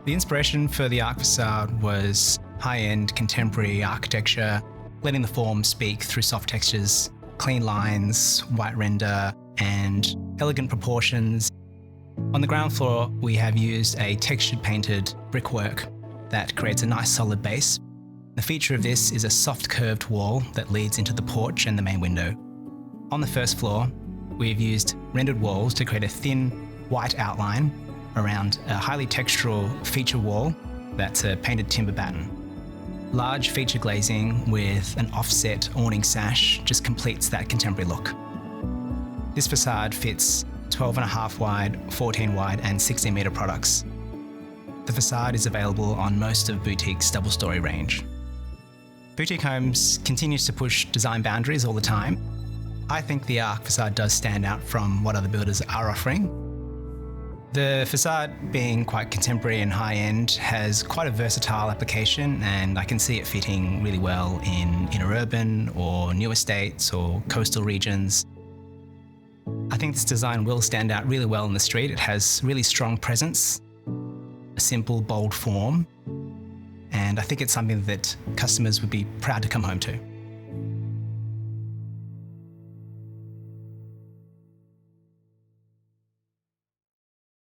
The inspiration for the Arc Facade was high-end contemporary architecture, letting the form speak through soft textures, clean lines, white render, and elegant proportions. On the ground floor, we have used a textured painted brickwork that creates a nice solid base. The feature of this is a soft curved wall that leads into the porch and the main window. On the first floor, we've used rendered walls to create a thin white outline around a highly textural feature wall that's a painted timber batten. Large feature glazing with an offset awning sash just completes that contemporary look. This facade fits 12.5 wide, 14 wide and 16 metre products. The facade is available on most of Boutique's double-storey range. Boutique Homes continues to push design boundaries all the time. I think the Arc Facade does stand out from what other builders are offering. The facade, being quite contemporary and high-end, has quite a versatile application, and I can see it fitting really well in inner urban or new estates or coastal regions. I think this design will stand out really well in the street. It has really strong presence, a simple, bold form, and I think it's something that customers would be proud to come home to.